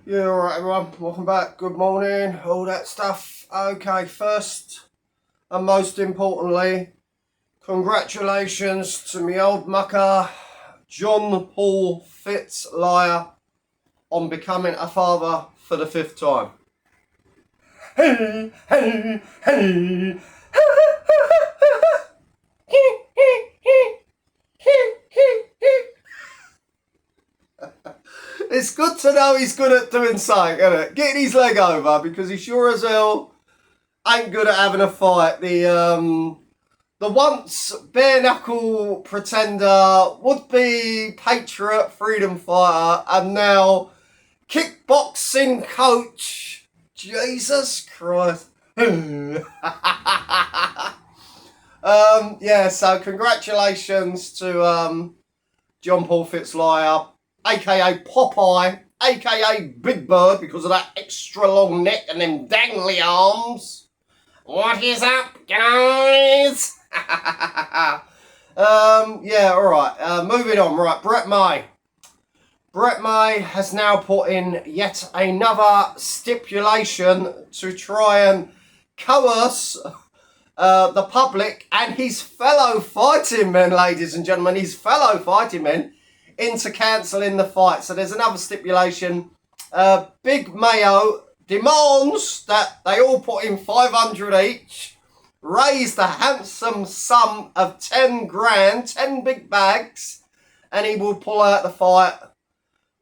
Yeah, alright everyone, welcome back, good morning, all that stuff. Okay, first and most importantly, congratulations to me old mucker, John Paul Fitzliar, on becoming a father for the 5th time. Hey, hey, hey. It's good to know he's good at doing something, isn't it? Getting his leg over, because he sure as hell ain't good at having a fight. The once bare knuckle pretender, would be patriot, freedom fighter, and now kickboxing coach. Jesus Christ. Yeah, so congratulations to John Paul Fitzliar, aka Popeye, aka Big Bird, because of that extra long neck and them dangly arms. What is up, guys? Yeah, alright. Moving on. Right, Brett May. Brett May has now put in yet another stipulation to try and coerce the public and his fellow fighting men, ladies and gentlemen, his fellow fighting men, into cancelling the fight. So there's another stipulation. Big Mayo demands that they all put in 500 each, raise the handsome sum of 10 grand, 10 big bags, and he will pull out the fight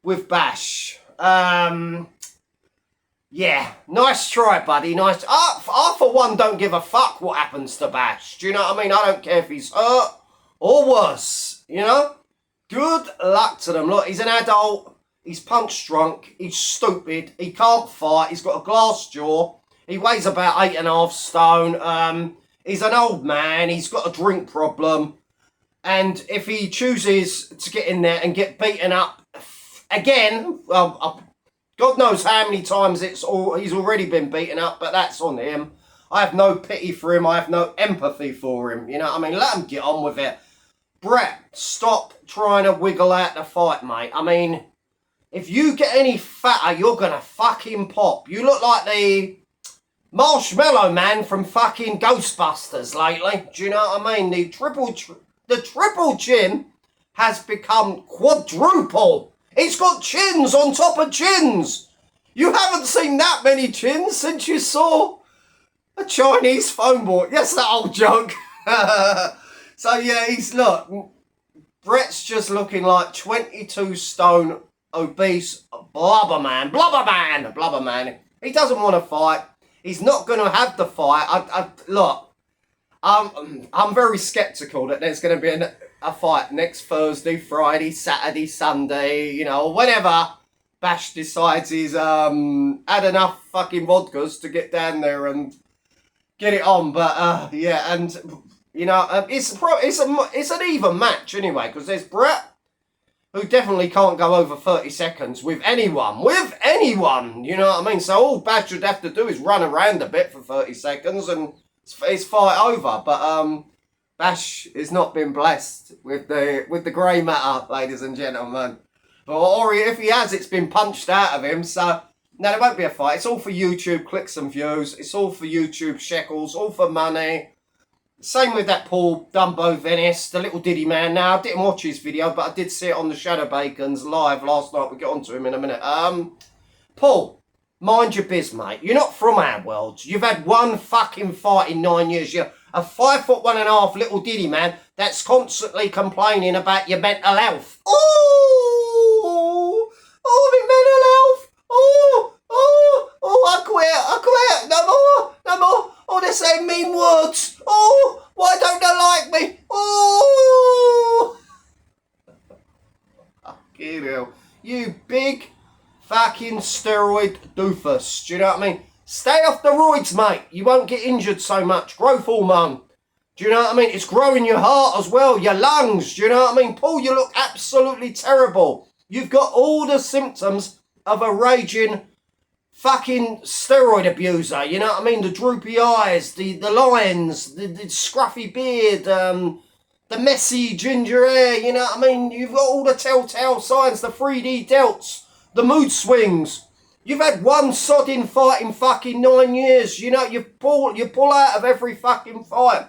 with Bash. Yeah, nice try, buddy. Nice. I, for one, don't give a fuck what happens to Bash. Do you know what I mean? I don't care if he's hurt or worse, you know? Good luck to them. Look, he's an adult. He's punch drunk. He's stupid. He can't fight. He's got a glass jaw. He weighs about 8.5 stone. He's an old man. He's got a drink problem. And if he chooses to get in there and get beaten up again, God knows how many times he's already been beaten up, but that's on him. I have no pity for him. I have no empathy for him. You know what I mean? Let him get on with it. Brett, stop trying to wiggle out the fight, mate. I mean, if you get any fatter, you're going to fucking pop. You look like the Marshmallow Man from fucking Ghostbusters lately. Do you know what I mean? The triple chin has become quadruple. It's got chins on top of chins. You haven't seen that many chins since you saw a Chinese phone book. Yes, that old joke. So yeah, look, Brett's just looking like 22 stone obese blubber man. He doesn't want to fight. He's not going to have the fight. Look, I'm very sceptical that there's going to be a fight next Thursday, Friday, Saturday, Sunday, you know, whenever Bash decides he's had enough fucking vodkas to get down there and get it on. But yeah, and you know, it's an even match anyway, because there's Brett, who definitely can't go over 30 seconds with anyone, you know what I mean? So all Bash would have to do is run around a bit for 30 seconds and it's fight over. But Bash has not been blessed with the grey matter, ladies and gentlemen. Or if he has, it's been punched out of him. So no, there won't be a fight. It's all for YouTube clicks and views. It's all for YouTube shekels, all for money. Same with that Paul Dumbo Venice, the little Diddy man. Now, I didn't watch his video, but I did see it on the Shadow Bacons live last night. We'll get on to him in a minute. Paul, mind your biz, mate. You're not from our world. You've had one fucking fight in 9 years. You're a 5'1.5" little Diddy man that's constantly complaining about your mental health. Oh, my mental health. I quit. No more. Oh, they're saying mean words. Oh, why don't they like me? Oh. Fucking hell. You big fucking steroid doofus. Do you know what I mean? Stay off the roids, mate. You won't get injured so much. Growth hormone. Do you know what I mean? It's growing your heart as well, your lungs. Do you know what I mean? Paul, you look absolutely terrible. You've got all the symptoms of a raging fucking steroid abuser, you know what I mean? The droopy eyes, the lines, the scruffy beard, the messy ginger hair, you know what I mean? You've got all the telltale signs, the 3D delts, the mood swings. You've had one sodding fight in fucking 9 years. You know, you pull out of every fucking fight.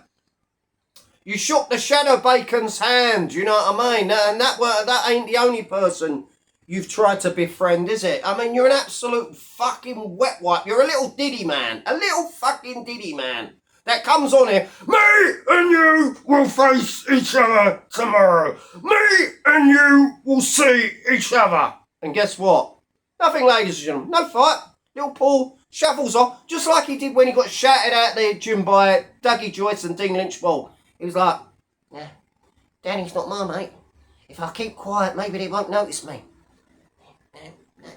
You shook the Shadow Bacon's hand, you know what I mean? And that ain't the only person you've tried to befriend, is it? I mean, you're an absolute fucking wet wipe. You're a little diddy man. A little fucking diddy man. That comes on here. Me and you will face each other tomorrow. Me and you will see each other. And guess what? Nothing, ladies and gentlemen. No fight. Little Paul shuffles off, just like he did when he got shouted at the gym by Dougie Joyce and Dean Lynchball. He was like, yeah, Danny's not my mate. If I keep quiet, maybe they won't notice me.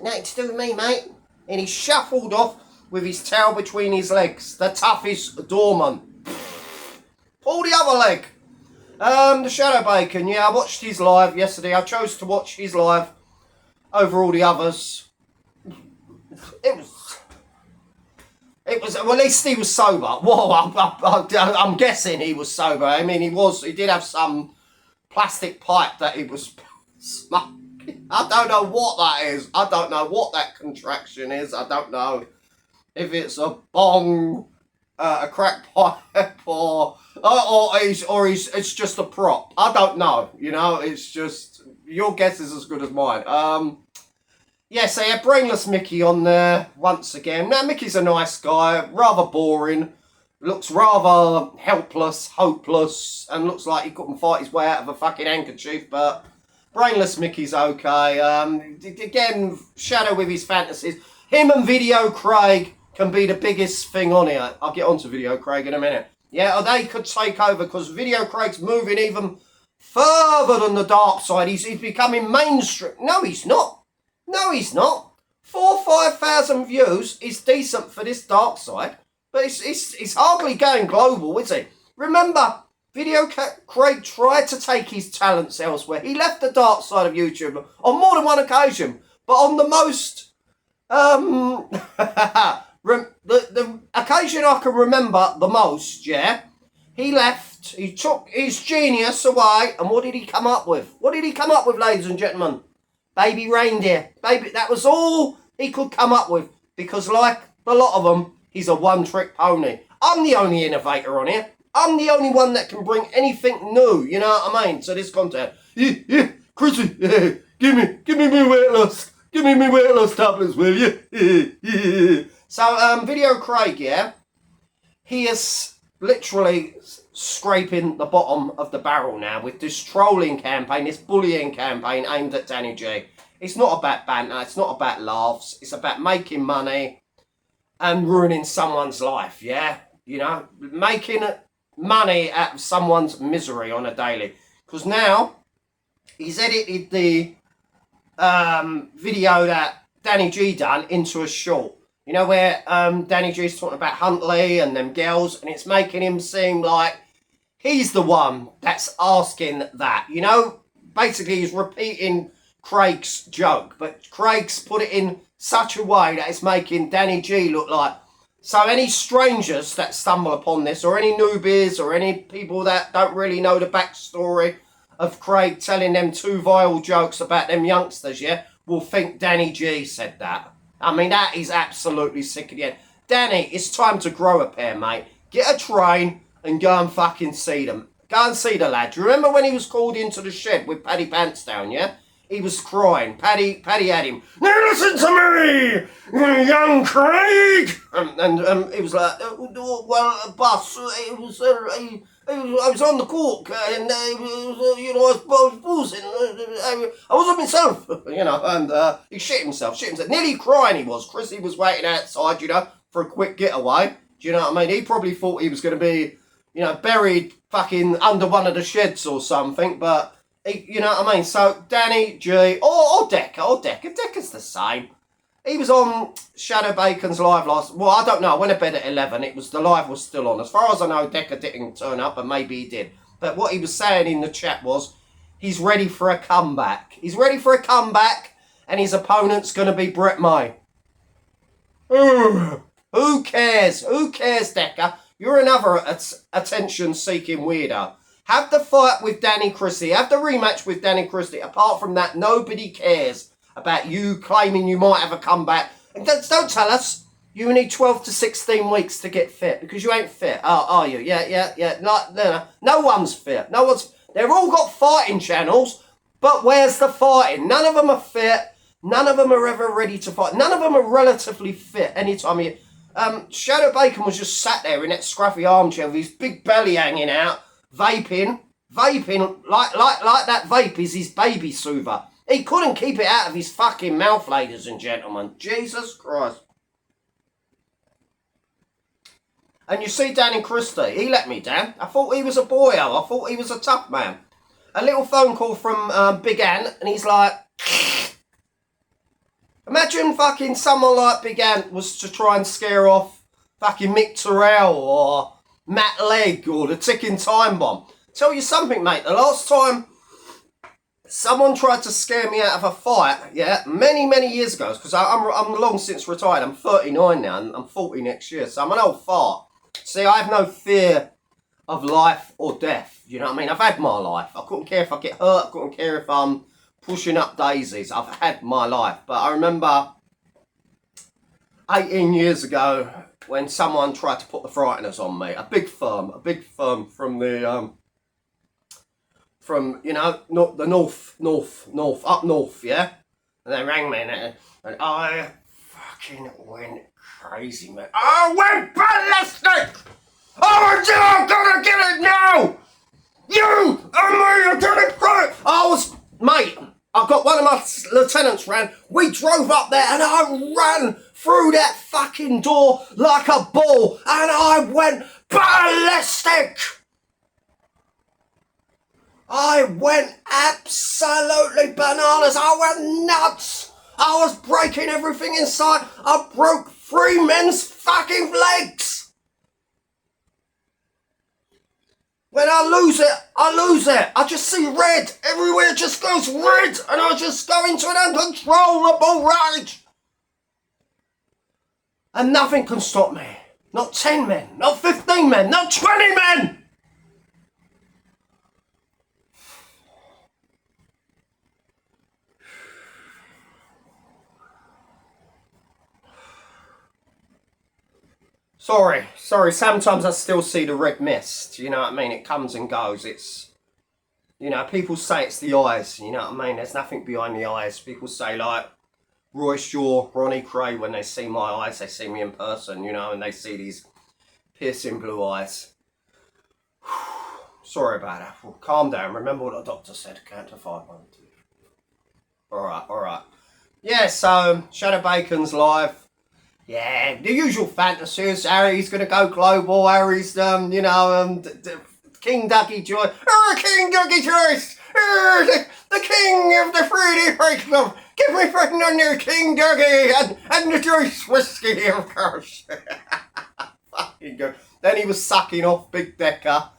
Nothing to do with me, mate. And he shuffled off with his tail between his legs. The toughest doorman. Pull the other leg. The Shadow Bacon, yeah, I watched his live yesterday. I chose to watch his live over all the others. It was, well, at least he was sober. Whoa, I'm guessing he was sober. I mean, he did have some plastic pipe that he was smoking. I don't know what that is. I don't know what that contraction is. I don't know if it's a bong, a crack pipe, or it's just a prop. I don't know. You know, it's just, your guess is as good as mine. Yes, they had Brainless Mickey on there once again. Now, Mickey's a nice guy, rather boring, looks rather helpless, hopeless, and looks like he couldn't fight his way out of a fucking handkerchief, but Brainless Mickey's okay. Again, Shadow with his fantasies. Him and Video Craig can be the biggest thing on here. I'll get on to Video Craig in a minute. Yeah, or they could take over, because Video Craig's moving even further than the dark side. He's becoming mainstream. No, he's not. No, he's not. 4,000 or 5,000 views is decent for this dark side, but it's hardly going global, is it? Remember, Video Craig tried to take his talents elsewhere. He left the dark side of YouTube on more than one occasion, but on the most the occasion I can remember the most, yeah, he left. He took his genius away, and what did he come up with? What did he come up with, ladies and gentlemen? Baby reindeer. Baby, that was all he could come up with. Because like a lot of them, he's a one-trick pony. I'm the only innovator on here. I'm the only one that can bring anything new, you know what I mean, to this content. Yeah, Chrissy, give me me weight loss. Give me weight loss tablets, will you? So, Video Craig, yeah, he is literally scraping the bottom of the barrel now with this trolling campaign, this bullying campaign aimed at Danny G. It's not about banter, it's not about laughs, it's about making money and ruining someone's life, yeah? You know, making money out of someone's misery on a daily. Because now, he's edited the video that Danny G done into a short. You know, where Danny G's talking about Huntley and them girls, and it's making him seem like he's the one that's asking that. You know, basically he's repeating Craig's joke, but Craig's put it in such a way that it's making Danny G look like. So any strangers that stumble upon this, or any newbies, or any people that don't really know the backstory of Craig telling them two vile jokes about them youngsters, yeah, will think Danny G said that. I mean, that is absolutely sick of the head. Danny, it's time to grow a pair, mate. Get a train and go and fucking see them. Go and see the lad. Do you remember when he was called into the shed with Paddy Pants down, yeah? He was crying. Paddy had him. Now listen to me, young Craig. And he was like, well, boss, I was on the court, and I was boozing. I wasn't myself, you know, and he shit himself. Nearly crying he was. Chrissy was waiting outside, you know, for a quick getaway. Do you know what I mean? He probably thought he was going to be, you know, buried fucking under one of the sheds or something, but, you know what I mean? So, Danny G, or Decker's the same. He was on Shadow Bacon's live last... Well, I don't know. I went to bed at 11. The live was still on. As far as I know, Decker didn't turn up, but maybe he did. But what he was saying in the chat was he's ready for a comeback. He's ready for a comeback, and his opponent's going to be Brett May. Who cares? Who cares, Decker? You're another attention-seeking weirdo. Have the fight with Danny Christie. Have the rematch with Danny Christie. Apart from that, nobody cares about you claiming you might have a comeback. And Don't tell us you need 12 to 16 weeks to get fit because you ain't fit. Oh, are you? Yeah. No one's fit. No one's. They've all got fighting channels, but where's the fighting? None of them are fit. None of them are ever ready to fight. None of them are relatively fit any time of year. Shadow Bacon was just sat there in that scruffy armchair with his big belly hanging out, vaping like that vape is his baby soother. He couldn't keep it out of his fucking mouth, ladies and gentlemen. Jesus Christ. And you see Danny Christie, he let me down. I thought he was a boyo. I thought he was a tough man. A little phone call from Big Ant, and he's like... Imagine fucking someone like Big Ant was to try and scare off fucking Mick Terrell or Matt Legg or the Ticking Time Bomb. Tell you something, mate. The last time someone tried to scare me out of a fight, yeah, many years ago, because I'm long since retired. I'm 39 now, and I'm 40 next year, so I'm an old fart. See, I have no fear of life or death. You know what I mean? I've had my life. I couldn't care if I get hurt. I couldn't care if I'm pushing up daisies. I've had my life. But I remember 18 years ago when someone tried to put the frighteners on me. A big firm from the from, you know, not the north, up north, yeah? And they rang me and I fucking went crazy, man. I went ballistic! I'm gonna get it now! You and me are gonna get it! Mate, I got one of my lieutenants ran. We drove up there and I ran through that fucking door like a ball and I went ballistic! I went absolutely bananas. I went nuts. I was breaking everything inside. I broke 3 men's fucking legs. When I lose it, I lose it. I just see red. Everywhere just goes red. And I just go into an uncontrollable rage. And nothing can stop me. Not 10 men. Not 15 men. Not 20 men. Sorry, sometimes I still see the red mist, you know what I mean? It comes and goes, it's, you know, people say it's the eyes, you know what I mean? There's nothing behind the eyes. People say, like, Roy Shaw, Ronnie Cray, when they see my eyes, they see me in person, you know, and they see these piercing blue eyes. Sorry about that. Well, calm down, remember what the doctor said, count to 5, 1, 2. Alright. Yeah, so, Shadow Bacon's live. Yeah, the usual fantasies. Harry's going to go global. Harry's, King Dougie Joy. King Dougie Joyce. The king of the fruity Freak Club. Give me freaking on your King Dougie and the Joyce whiskey, of course. Fucking good. Then he was sucking off Big Decker.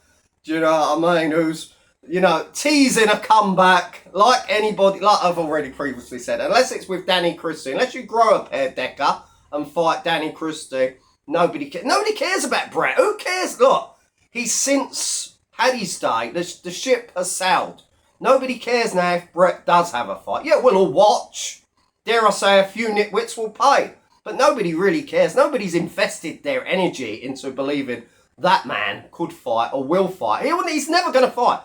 Do you know what I mean? Who's, you know, teasing a comeback like anybody, like I've already previously said. Unless it's with Danny Christie. Unless you grow a pair, Decker, and fight Danny Christie. Nobody cares about Brett. Who cares? Look, he's since had his day. The ship has sailed. Nobody cares now if Brett does have a fight. Yeah, we'll all watch. Dare I say, a few nitwits will pay. But nobody really cares. Nobody's invested their energy into believing that man could fight or will fight. He's never going to fight.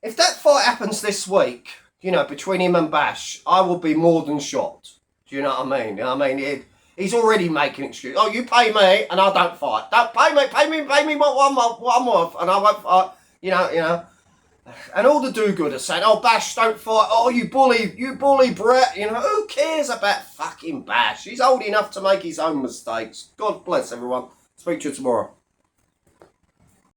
If that fight happens this week, you know, between him and Bash, I will be more than shocked. Do you know what I mean? I mean, he's already making excuses. Oh, you pay me and I don't fight. Don't pay me what I'm worth and I won't fight. You know. And all the do-gooders saying, oh, Bash, don't fight. Oh, you bully Brett. You know, who cares about fucking Bash? He's old enough to make his own mistakes. God bless everyone. Speak to you tomorrow.